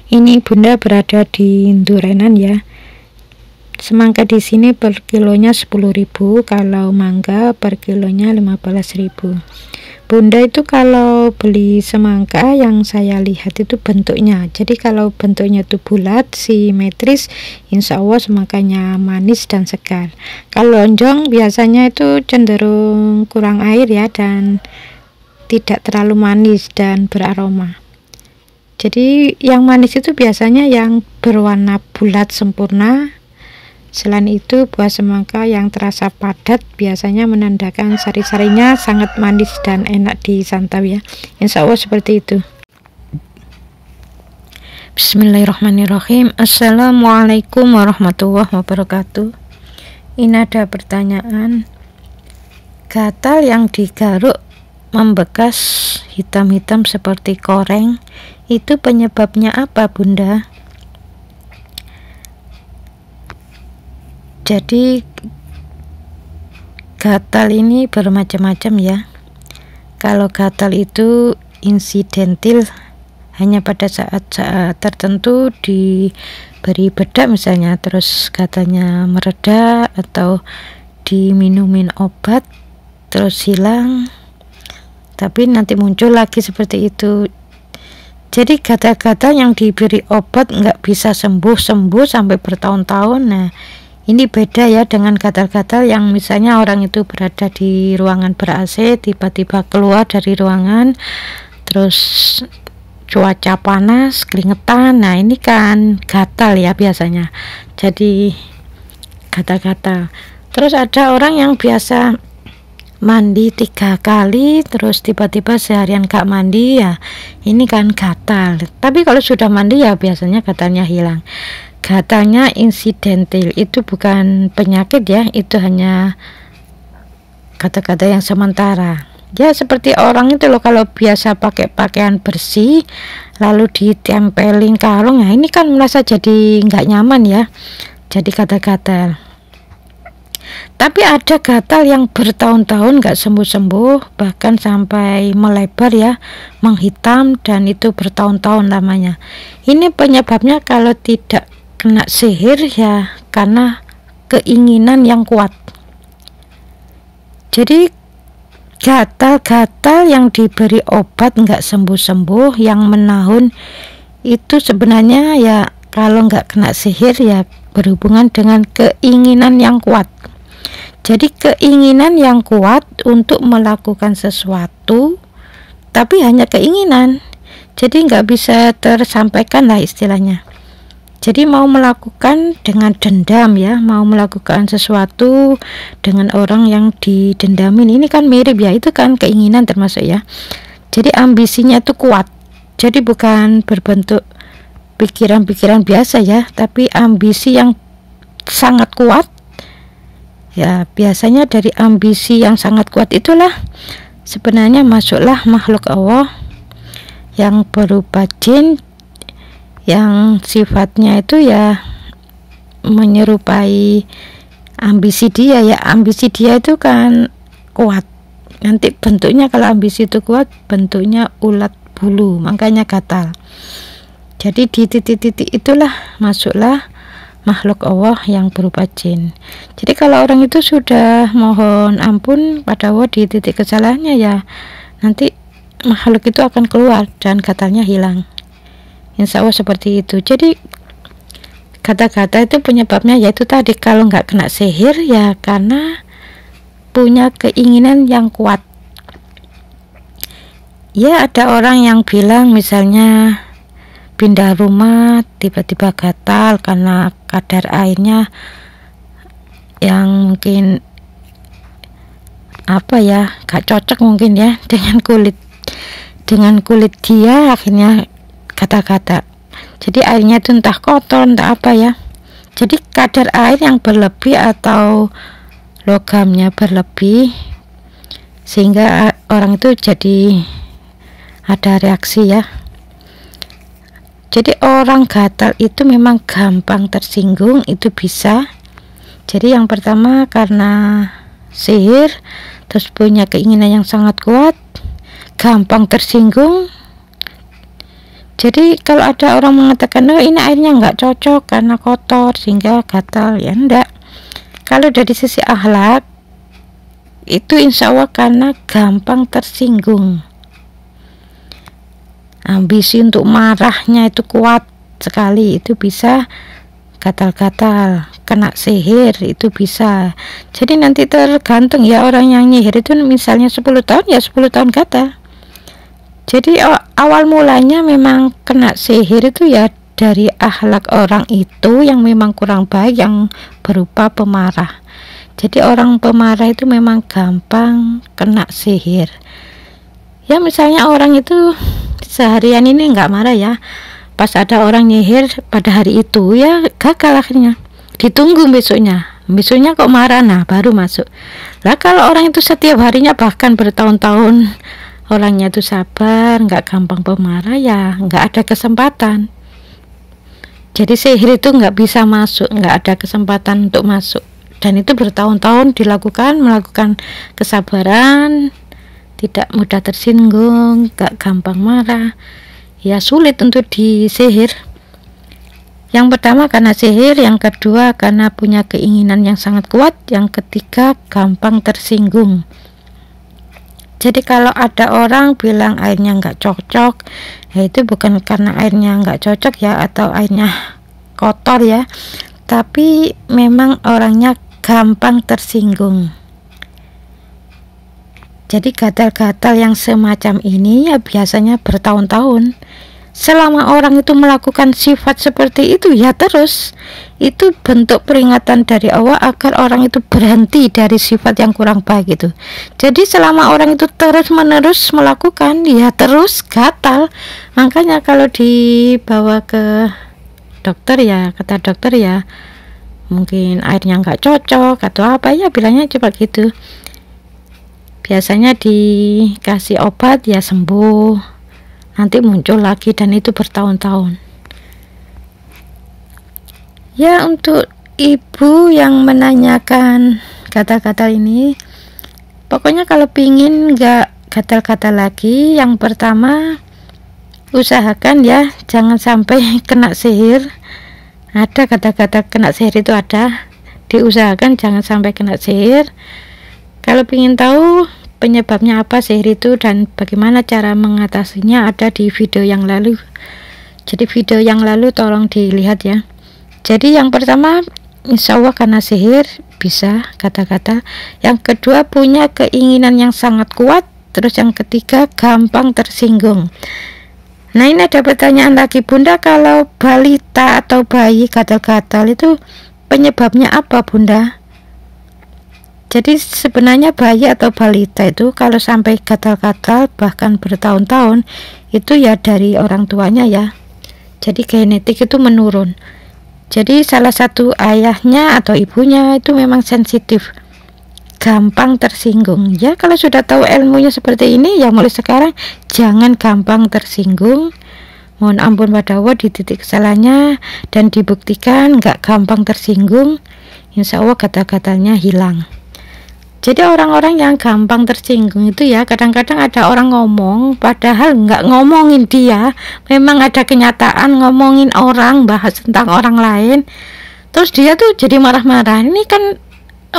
Ini Bunda berada di Durenan ya. Semangka di sini per kilonya 10.000, kalau mangga per kilonya 15.000. Bunda itu kalau beli semangka yang saya lihat itu bentuknya. Jadi kalau bentuknya itu bulat, simetris, insya Allah semangkanya manis dan segar. Kalau lonjong biasanya itu cenderung kurang air ya, dan tidak terlalu manis dan beraroma. Jadi yang manis itu biasanya yang berwarna bulat sempurna. Selain itu, buah semangka yang terasa padat biasanya menandakan sari-sarinya sangat manis dan enak disantap ya. Insya Allah seperti itu. Bismillahirrahmanirrahim. Assalamualaikum warahmatullahi wabarakatuh. Ini ada pertanyaan. Gatal yang digaruk membekas hitam-hitam seperti koreng, itu penyebabnya apa Bunda? Jadi gatal ini bermacam-macam ya. Kalau gatal itu insidentil, hanya pada saat-saat tertentu diberi bedak misalnya, terus gatalnya mereda, atau diminumin obat terus hilang, tapi nanti muncul lagi seperti itu. Jadi gatal-gatal yang diberi obat nggak bisa sembuh sampai bertahun-tahun. Nah, ini beda ya dengan gatal-gatal yang misalnya orang itu berada di ruangan ber-AC, tiba-tiba keluar dari ruangan, terus cuaca panas, keringetan. Nah, ini kan gatal ya biasanya. Jadi gatal-gatal. Terus ada orang yang biasa mandi 3 kali, terus tiba-tiba seharian gak mandi, ya ini kan gatal. Tapi kalau sudah mandi ya biasanya gatalnya hilang. Gatalnya insidental, itu bukan penyakit ya, itu hanya kata-kata yang sementara ya. Seperti orang itu loh, kalau biasa pakai pakaian bersih lalu ditempelin kalung, ya ini kan merasa jadi nggak nyaman ya, jadi gatal-gatal. Tapi ada gatal yang bertahun-tahun nggak sembuh-sembuh, bahkan sampai melebar ya, menghitam, dan itu bertahun-tahun lamanya. Ini penyebabnya kalau tidak kena sihir ya karena keinginan yang kuat. Jadi gatal-gatal yang diberi obat nggak sembuh-sembuh, yang menahun, itu sebenarnya ya kalau nggak kena sihir ya berhubungan dengan keinginan yang kuat. Jadi keinginan yang kuat untuk melakukan sesuatu, tapi hanya keinginan, jadi nggak bisa tersampaikan lah istilahnya. Jadi mau melakukan dengan dendam ya, mau melakukan sesuatu dengan orang yang didendamin, ini kan mirip ya, itu kan keinginan termasuk ya. Jadi ambisinya itu kuat, jadi bukan berbentuk pikiran-pikiran biasa ya, tapi ambisi yang sangat kuat ya. Biasanya dari ambisi yang sangat kuat itulah sebenarnya masuklah makhluk Allah yang berupa jin, yang sifatnya itu ya menyerupai ambisi dia ya. Ambisi dia itu kan kuat, nanti bentuknya kalau ambisi itu kuat bentuknya ulat bulu, makanya gatal. Jadi di titik-titik itulah masuklah makhluk Allah yang berupa jin. Jadi kalau orang itu sudah mohon ampun pada Allah di titik kesalahannya, ya nanti makhluk itu akan keluar dan gatalnya hilang. Insya Allah seperti itu. Jadi kata-kata itu penyebabnya yaitu tadi, kalau nggak kena sihir ya karena punya keinginan yang kuat. Ya ada orang yang bilang misalnya pindah rumah tiba-tiba gatal karena kadar airnya yang mungkin apa ya, gak cocok mungkin ya dengan kulit dia, akhirnya kata-kata. Jadi airnya itu entah kotor entah apa ya. Jadi kadar air yang berlebih atau logamnya berlebih sehingga orang itu jadi ada reaksi ya. Jadi orang gatal itu memang gampang tersinggung, itu bisa. Jadi yang pertama karena sihir, terus punya keinginan yang sangat kuat, gampang tersinggung, Jadi kalau ada orang mengatakan, oh ini airnya nggak cocok karena kotor sehingga gatal, ya enggak. Kalau dari sisi akhlak itu insya Allah karena gampang tersinggung, ambisi untuk marahnya itu kuat sekali, itu bisa gatal-gatal, kena sihir itu bisa. Jadi nanti tergantung ya, orang yang nyihir itu misalnya 10 tahun ya 10 tahun gatal. Jadi awal mulanya memang kena sihir itu ya dari akhlak orang itu yang memang kurang baik, yang berupa pemarah. Jadi orang pemarah itu memang gampang kena sihir. Ya misalnya orang itu seharian ini nggak marah ya, pas ada orang nyihir pada hari itu ya gagal akhirnya. Ditunggu besoknya kok marah, nah baru masuk. Lah kalau orang itu setiap harinya bahkan bertahun-tahun orangnya itu sabar, nggak gampang pemarah, ya nggak ada kesempatan. Jadi sihir itu nggak bisa masuk, nggak ada kesempatan untuk masuk. Dan itu bertahun-tahun melakukan kesabaran, tidak mudah tersinggung, nggak gampang marah, ya sulit untuk disihir. Yang pertama karena sihir, yang kedua karena punya keinginan yang sangat kuat, yang ketiga gampang tersinggung. Jadi kalau ada orang bilang airnya nggak cocok, ya itu bukan karena airnya nggak cocok ya, atau airnya kotor ya, tapi memang orangnya gampang tersinggung. Jadi gatal-gatal yang semacam ini ya biasanya bertahun-tahun. Selama orang itu melakukan sifat seperti itu ya terus, itu bentuk peringatan dari Allah agar orang itu berhenti dari sifat yang kurang baik itu. Jadi selama orang itu terus menerus melakukan, ya terus gatal. Makanya kalau dibawa ke dokter ya, kata dokter ya mungkin airnya nggak cocok atau apa ya, bilangnya coba gitu. Biasanya dikasih obat ya sembuh, nanti muncul lagi dan itu bertahun-tahun. Ya untuk ibu yang menanyakan kata-kata ini, pokoknya kalau pingin nggak gatal-gatal lagi, yang pertama usahakan ya jangan sampai kena sihir. Ada kata-kata kena sihir itu ada, diusahakan jangan sampai kena sihir. Kalau ingin tahu penyebabnya apa sihir itu dan bagaimana cara mengatasinya, ada di video yang lalu. Jadi video yang lalu tolong dilihat ya. Jadi yang pertama insya Allah karena sihir bisa kata-kata, yang kedua punya keinginan yang sangat kuat, terus yang ketiga gampang tersinggung. Nah ini ada pertanyaan lagi, Bunda, kalau balita atau bayi gatal-gatal itu penyebabnya apa, Bunda? Jadi sebenarnya bayi atau balita itu kalau sampai gatal-gatal bahkan bertahun-tahun itu ya dari orang tuanya ya. Jadi genetik itu menurun. Jadi salah satu ayahnya atau ibunya itu memang sensitif, gampang tersinggung. Ya kalau sudah tahu ilmunya seperti ini ya mulai sekarang jangan gampang tersinggung. Mohon ampun pada Allah di titik kesalahannya dan dibuktikan nggak gampang tersinggung, insya Allah kata-katanya hilang. Jadi orang-orang yang gampang tersinggung itu ya kadang-kadang ada orang ngomong padahal nggak ngomongin dia, memang ada kenyataan ngomongin orang, bahas tentang orang lain, terus dia tuh jadi marah-marah. Ini kan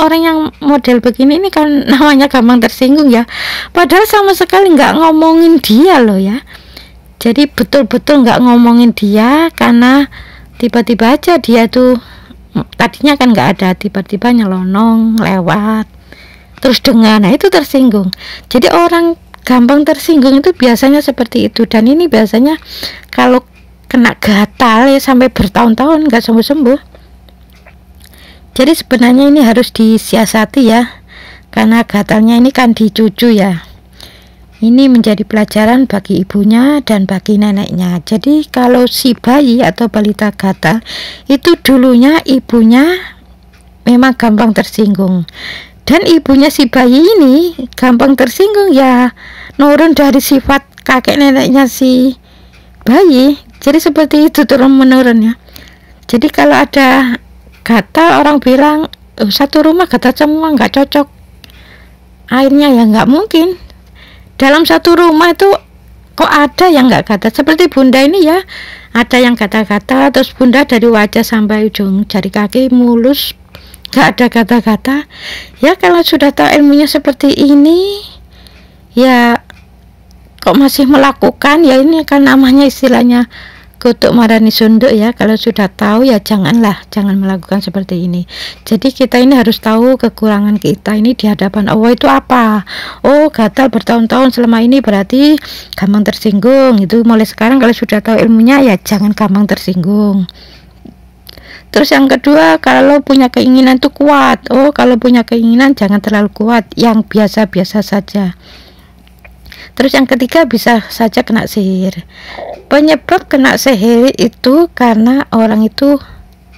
orang yang model begini ini kan namanya gampang tersinggung ya, padahal sama sekali nggak ngomongin dia loh ya. Jadi betul-betul nggak ngomongin dia karena tiba-tiba aja dia tuh tadinya kan nggak ada, tiba-tiba nyelonong lewat terus dengar, nah itu tersinggung. Jadi orang gampang tersinggung itu biasanya seperti itu, dan ini biasanya kalau kena gatal ya sampai bertahun-tahun nggak sembuh-sembuh. Jadi sebenarnya ini harus disiasati ya, karena gatalnya ini kan dicucu ya. Ini menjadi pelajaran bagi ibunya dan bagi neneknya. Jadi kalau si bayi atau balita gatal itu dulunya ibunya memang gampang tersinggung, dan ibunya si bayi ini gampang tersinggung ya nurun dari sifat kakek neneknya si bayi. Jadi seperti itu turun menurun ya. Jadi kalau ada gatal orang bilang satu rumah gatal semua nggak cocok airnya, ya nggak mungkin. Dalam satu rumah itu kok ada yang nggak gatal seperti bunda ini ya, ada yang gatal-gatal, terus bunda dari wajah sampai ujung jari kaki mulus, nggak ada gatal-gatal. Ya kalau sudah tahu ilmunya seperti ini ya kok masih melakukan, ya ini kan namanya istilahnya kutuk marani sunduk ya. Kalau sudah tahu ya jangan melakukan seperti ini. Jadi kita ini harus tahu kekurangan kita ini di hadapan Allah itu apa. Oh, gatal bertahun-tahun selama ini berarti gampang tersinggung. Itu mulai sekarang kalau sudah tahu ilmunya ya jangan gampang tersinggung. Terus yang kedua, kalau punya keinginan itu kuat. Oh, kalau punya keinginan jangan terlalu kuat, yang biasa-biasa saja. Terus yang ketiga, bisa saja kena sihir. Penyebab kena sihir itu karena orang itu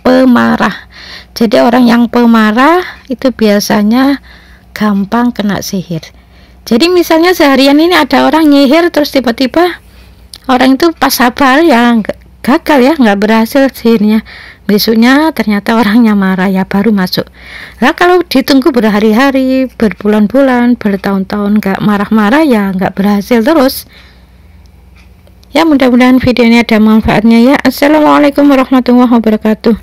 pemarah. Jadi orang yang pemarah itu biasanya gampang kena sihir. Jadi misalnya seharian ini ada orang nyihir, terus tiba-tiba orang itu pas sabar ya gagal ya, nggak berhasil sihirnya. Besoknya ternyata orangnya marah ya baru masuk. Nah kalau ditunggu berhari-hari, berbulan-bulan, bertahun-tahun nggak marah-marah ya nggak berhasil terus. Ya mudah-mudahan video ini ada manfaatnya ya. Assalamualaikum warahmatullahi wabarakatuh.